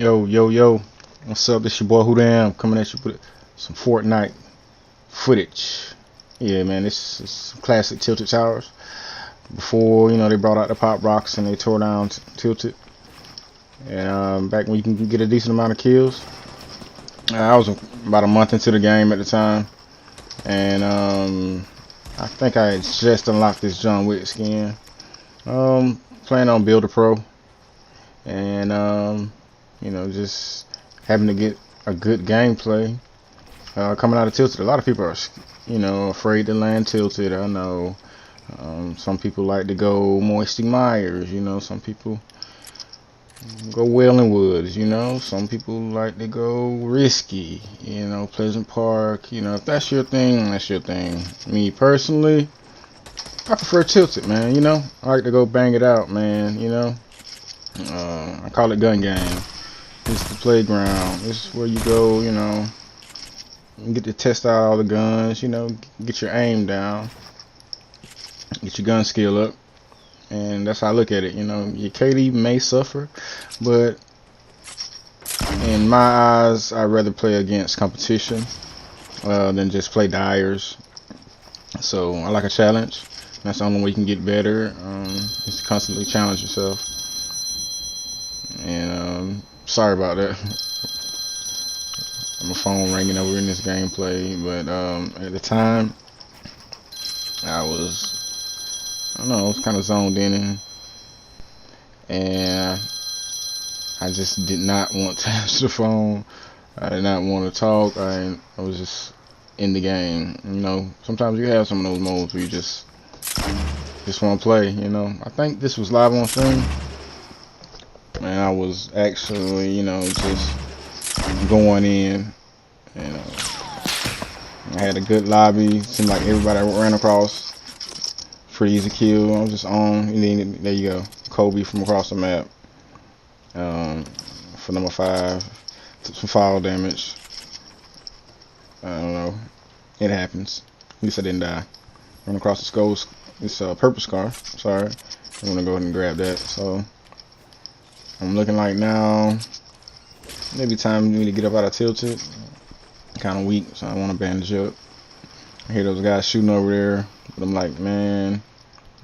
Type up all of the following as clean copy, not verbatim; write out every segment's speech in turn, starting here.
Yo, yo, yo. What's up? This your boy Whodam coming at you with some Fortnite footage. Yeah, man, this is some classic Tilted Towers. Before, they brought out the pop rocks and they tore down Tilted. And back when you can get a decent amount of kills. I was about a month into the game at the time. And I think I had just unlocked this John Wick skin. Playing on Builder Pro. And just having to get a good gameplay coming out of Tilted. A lot of people are, afraid to land Tilted. I know. Some people like to go Moisty Myers. Some people go Wailing Woods. Some people like to go risky. Pleasant Park. If that's your thing, that's your thing. Me personally, I prefer Tilted, man. I like to go bang it out, man. I call it gun game. It's the playground. This is where you go, you get to test out all the guns, get your aim down, get your gun skill up, and that's how I look at it. Your KD may suffer, but in my eyes, I'd rather play against competition than just play dyers. So I like a challenge. That's the only way you can get better, is to constantly challenge yourself. And sorry about that. My phone ringing over in this gameplay, but at the time I was kind of zoned in, and I just did not want to answer the phone. I did not want to talk. I was just in the game. Sometimes you have some of those modes where you just want to play. I think this was live on stream. And I was actually, just going in. I had a good lobby. Seemed like everybody I ran across, pretty easy kill. I was just on. And then there you go, Kobe from across the map. For number 5, took some fall damage. I don't know. It happens. At least I didn't die. Run across the skull. It's a purple scar. Sorry. I'm gonna go ahead and grab that. So I'm looking like now maybe time for me to get up out of Tilted. Kind of weak, so I want to bandage up. I hear those guys shooting over there, but I'm like, man,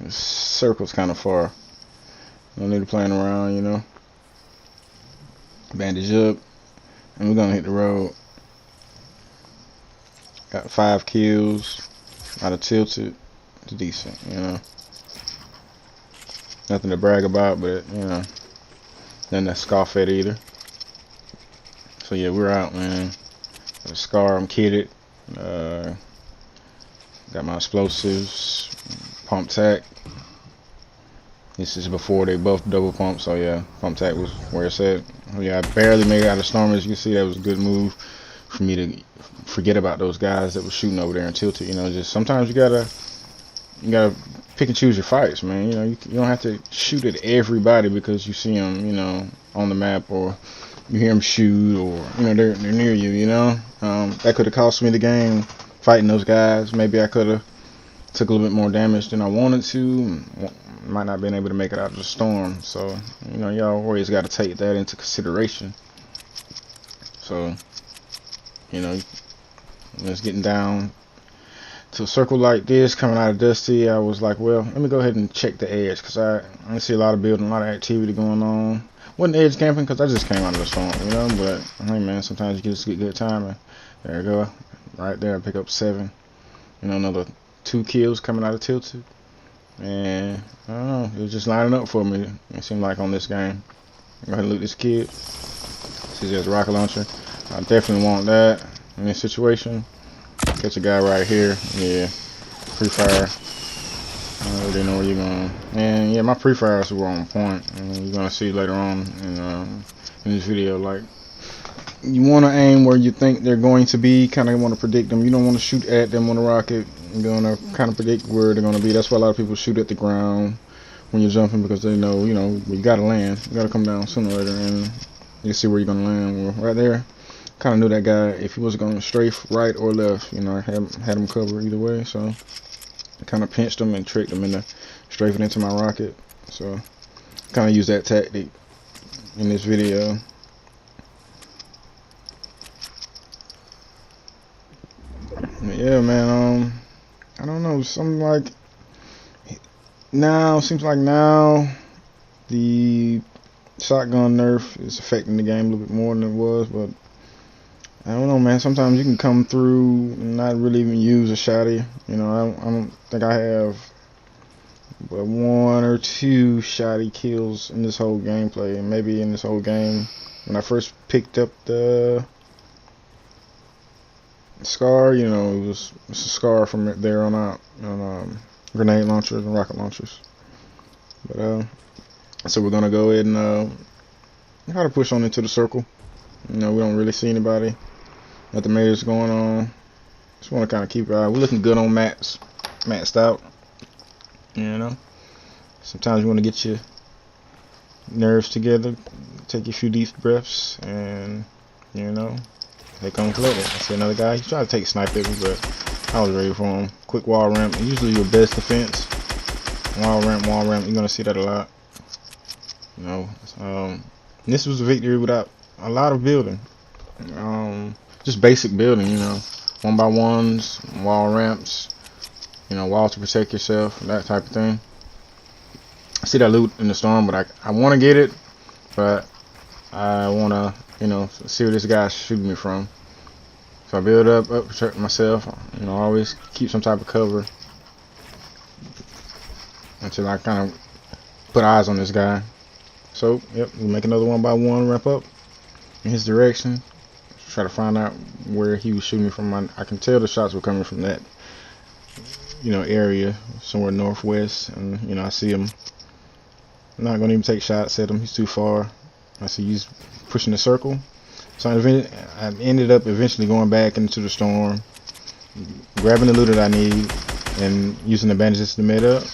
this circle's kind of far. No need to playing around, Bandage up, and we're gonna hit the road. Got 5 kills out of Tilted. It's decent, Nothing to brag about, but nothing to scoff at either. So yeah, we're out, man. Got a scar, I'm kitted. Got my explosives, pump tack. This is before they both double pump, so yeah, pump tack was where it's at. Yeah, I barely made it out of storm. As you can see, that was a good move for me to forget about those guys that were shooting over there and Tilted. Just sometimes you gotta pick and choose your fights, man. You don't have to shoot at everybody because you see them, on the map, or you hear them shoot, or they're near you. That could have cost me the game fighting those guys. Maybe I could have took a little bit more damage than I wanted to. Might not been able to make it out of the storm. So y'all always got to take that into consideration. So it's getting down to a circle like this, coming out of Dusty. I was like, well, let me go ahead and check the edge, because I see a lot of building, a lot of activity going on. Wasn't edge camping because I just came out of the storm, but hey, man, sometimes you just get good timing. There you go, right there. I pick up 7. Another 2 kills coming out of Tilted, and I don't know, it was just lining up for me. It seemed like on this game. Go ahead and loot this kid. See, there's a rocket launcher. I definitely want that in this situation. Catch a guy right here. Yeah, pre-fire. I already know where you're going. And yeah, my pre-fires were on point. You're gonna see later on in this video. Like, you want to aim where you think they're going to be. Kind of want to predict them. You don't want to shoot at them on the rocket. You're gonna kind of predict where they're gonna be. That's why a lot of people shoot at the ground when you're jumping, because they know, you gotta land. You gotta come down sooner or later, and you see where you're gonna land. Well, right there. Kind of knew that guy, if he was going strafe right or left, I had him covered either way. So I kind of pinched him and tricked him into strafing into my rocket. So kind of use that tactic in this video. yeah, man. I don't know. Something like now seems like now the shotgun nerf is affecting the game a little bit more than it was, but I don't know, man. Sometimes you can come through and not really even use a shotty. You know, I don't think I have but 1 or 2 shotty kills in this whole gameplay, and maybe in this whole game. When I first picked up the Scar, you know, it's a Scar from there on out, on grenade launchers and rocket launchers. But so we're gonna go ahead and try to push on into the circle. You know, we don't really see anybody. Nothing major's going on. Just want to kind of keep our eye. We're looking good on mats, maxed out. You know, sometimes you want to get your nerves together, take a few deep breaths, and you know, they come collect it. I see another guy. He's trying to take a snipe at me, but I was ready for him. Quick wall ramp. Usually your best defense. Wall ramp, wall ramp. You're gonna see that a lot. You know, this was a victory without a lot of building. Just basic building, you know, 1x1s, wall ramps, you know, walls to protect yourself, that type of thing. I see that loot in the storm, but I want to get it, but I want to, you know, see where this guy's shooting me from. So I build up, protect myself, you know, always keep some type of cover until I kind of put eyes on this guy. So, yep, we make another 1x1 ramp up in his direction. Try to find out where he was shooting me from. I can tell the shots were coming from that, you know, area somewhere northwest, and you know, I see him. I'm not gonna even take shots at him. He's too far. I see he's pushing the circle. So I ended up eventually going back into the storm, grabbing the loot that I need, and using the bandages to mid up,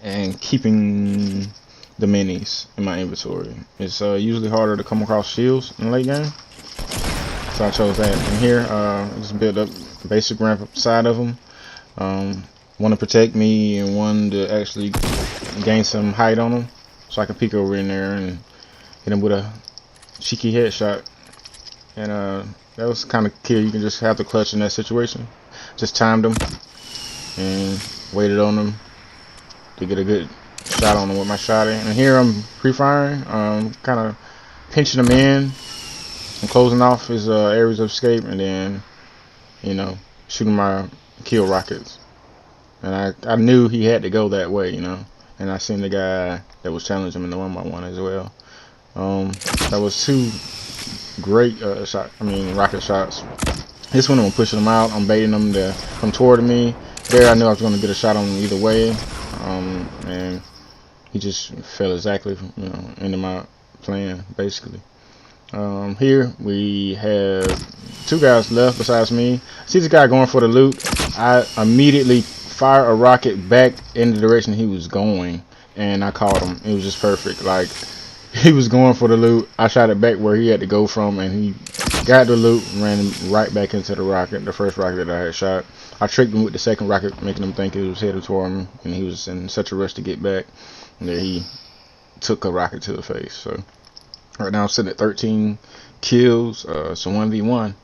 and keeping the minis in my inventory. It's usually harder to come across shields in the late game. So I chose that. And here, just build up a basic ramp up side of them. One to protect me and one to actually gain some height on them, so I can peek over in there and hit him with a cheeky headshot. And that was kind of key. You can just have to clutch in that situation. Just timed him and waited on him to get a good shot on him with my shotty. And here I'm pre-firing, kind of pinching him in. I'm closing off his areas of escape, and then, you know, shooting my kill rockets. And I knew he had to go that way, you know. And I seen the guy that was challenging him in the 1x1 as well. That was 2 great rocket shots. This one I'm pushing him out. I'm baiting him to come toward me. There I knew I was going to get a shot on him either way. And he just fell exactly, you know, into my plan basically. Here we have 2 guys left besides me. See this guy going for the loot. I immediately fire a rocket back in the direction he was going, and I caught him. It was just perfect. Like, he was going for the loot. I shot it back where he had to go from, and he got the loot and ran him right back into the rocket, the first rocket that I had shot. I tricked him with the second rocket, making him think it was headed toward him, and he was in such a rush to get back that he took a rocket to the face. So right now I'm sitting at 13 kills. It's a 1v1,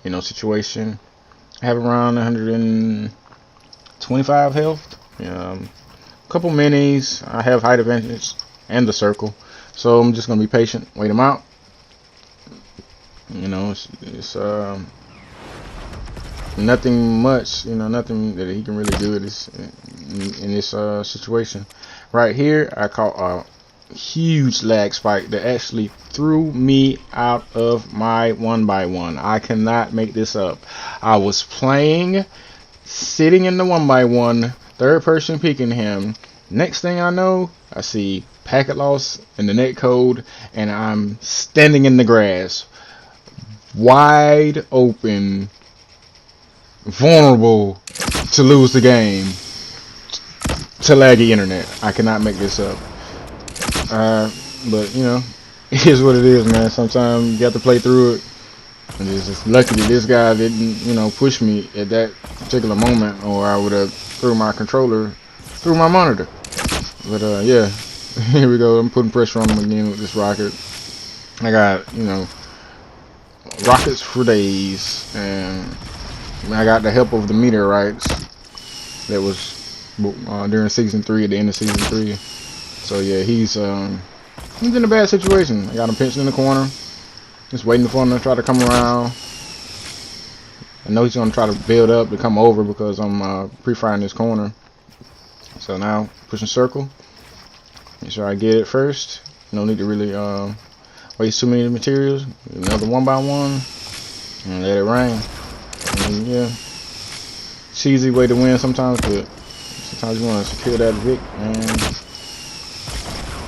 you know, situation. I have around 125 health. A couple minis. I have height advantage and the circle, so I'm just gonna be patient, wait him out. You know, it's nothing much. You know, nothing that he can really do in this situation. Right here, I caught a huge lag spike that actually threw me out of my 1x1. I cannot make this up. I was playing, sitting in the 1x1, third person peeking him. Next thing I know, I see packet loss in the net code, and I'm standing in the grass, wide open, vulnerable to lose the game to laggy internet. I cannot make this up. But you know, it is what it is, man. Sometimes you have to play through it. And it's just lucky that this guy didn't, you know, push me at that particular moment, or I would have threw my controller through my monitor. But yeah, here we go. I'm putting pressure on him again with this rocket. I got, you know, rockets for days, and I got the help of the meteorites that was during season 3, at the end of season 3. So yeah, he's in a bad situation. I got him pinched in the corner, just waiting for him to try to come around. I know he's gonna try to build up to come over because I'm pre-firing this corner. So now pushing circle. Make sure I get it first. No need to really waste too many materials. Another 1 by 1 and let it rain. And yeah, cheesy way to win sometimes, but sometimes you want to secure that Vic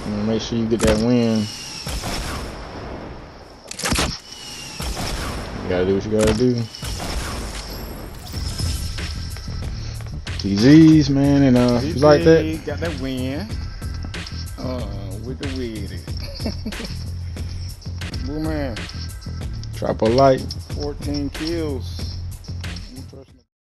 and make sure you get that win. You gotta do what you gotta do. TZs, man, and you like that? Got that win. With the weed. Boom, man. Drop a like. 14 kills.